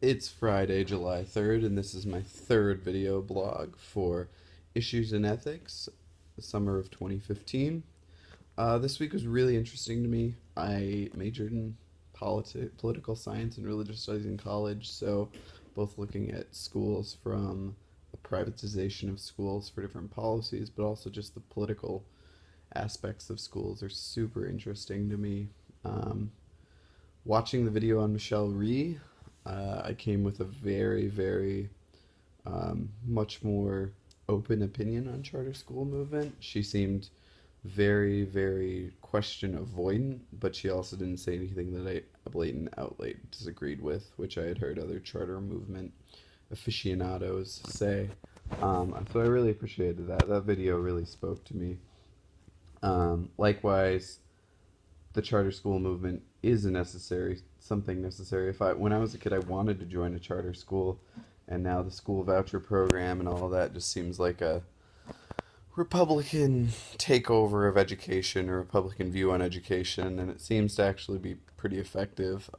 It's Friday, July 3rd, and this is my third video blog for Issues in Ethics, the summer of 2015. This week was really interesting to me. I majored in political science and religious studies in college, so both looking at schools from a privatization of schools for different policies, but also just the political aspects of schools are super interesting to me. Um, Watching the video on Michelle Rhee, I came with a very much more open opinion on charter school movement. She seemed very question avoidant, but she also didn't say anything that I blatant outright disagreed with, which I had heard other charter movement aficionados say. So I really appreciated that. That video really spoke to me. Likewise, the charter school movement is a necessary something necessary. If I When I was a kid, I wanted to join a charter school, and now the school voucher program and all that just seems like a Republican takeover of education, or Republican view on education, and it seems to actually be pretty effective.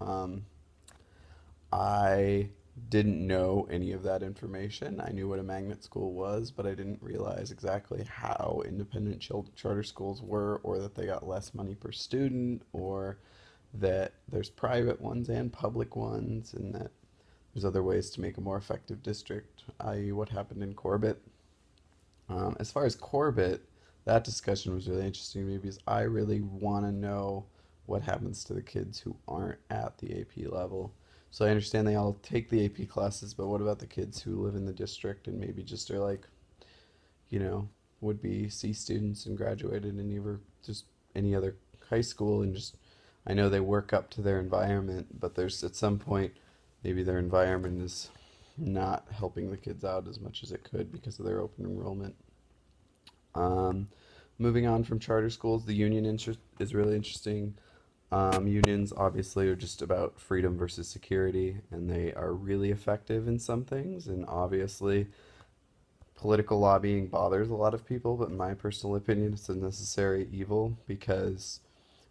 I didn't know any of that information. I knew what a magnet school was, but I didn't realize exactly how independent charter schools were, or that they got less money per student, or that there's private ones and public ones, and that there's other ways to make a more effective district, i.e., what happened in Corbett. As far as Corbett, that discussion was really interesting to me because I really want to know what happens to the kids who aren't at the AP level. So I understand they all take the AP classes, but what about the kids who live in the district and maybe just are like, you know, would be C students and graduated in either just any other high school, and just I know they work up to their environment, but there's at some point maybe their environment is not helping the kids out as much as it could because of their open enrollment. Um, Moving on from charter schools, the union interest is really interesting. Unions obviously are just about freedom versus security, and they are really effective in some things. And obviously, political lobbying bothers a lot of people, but in my personal opinion, it's a necessary evil because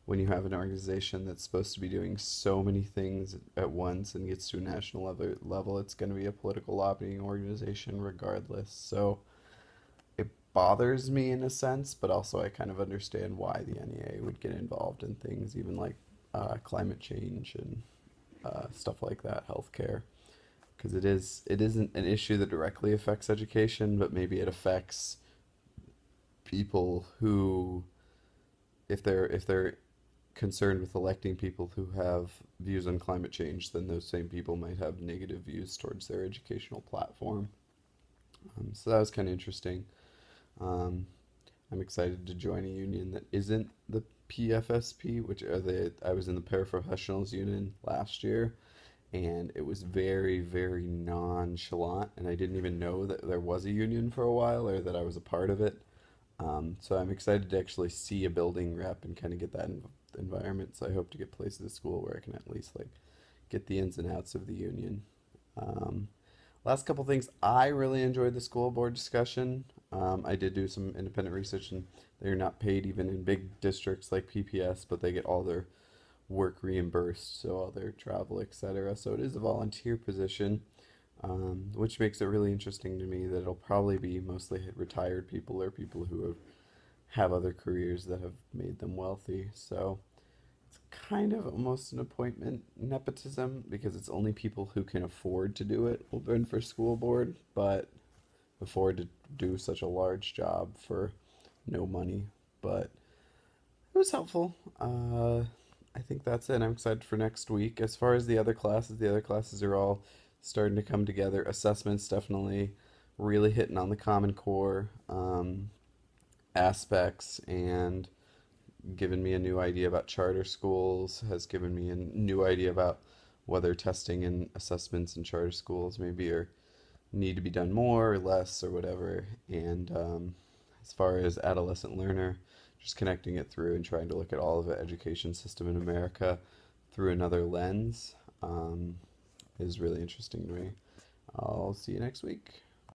when you have an organization that's supposed to be doing so many things at once and gets to a national level, it's going to be a political lobbying organization regardless. So it bothers me in a sense, but also I kind of understand why the NEA would get involved in things even like climate change and stuff like that, healthcare, because it isn't an issue that directly affects education, but maybe it affects people who, if they're concerned with electing people who have views on climate change, then those same people might have negative views towards their educational platform. So that was kind of interesting. Um, I'm excited to join a union that isn't the PFSP, which are I was in the paraprofessionals union last year, and it was very nonchalant, and I didn't even know that there was a union for a while or that I was a part of it. So I'm excited to actually see a building rep and kind of get that environment. So I hope to get placed at a school where I can at least like get the ins and outs of the union. Um, Last couple things, I really enjoyed the school board discussion. I did do some independent research, and they're not paid even in big districts like PPS, but they get all their work reimbursed, so all their travel, etc. So it is a volunteer position, which makes it really interesting to me that it'll probably be mostly retired people or people who have other careers that have made them wealthy. So it's kind of almost an appointment nepotism because it's only people who can afford to do it will run for school board, but afford to do such a large job for no money. But it was helpful. I think that's it. I'm excited for next week. As far as the other classes are all starting to come together. Assessments definitely really hitting on the Common Core aspects, and given me a new idea about charter schools, has given me a new idea about whether testing and assessments in charter schools maybe are need to be done more or less or whatever. And as far as adolescent learner, just connecting it through and trying to look at all of the education system in America through another lens is really interesting to me. I'll see you next week.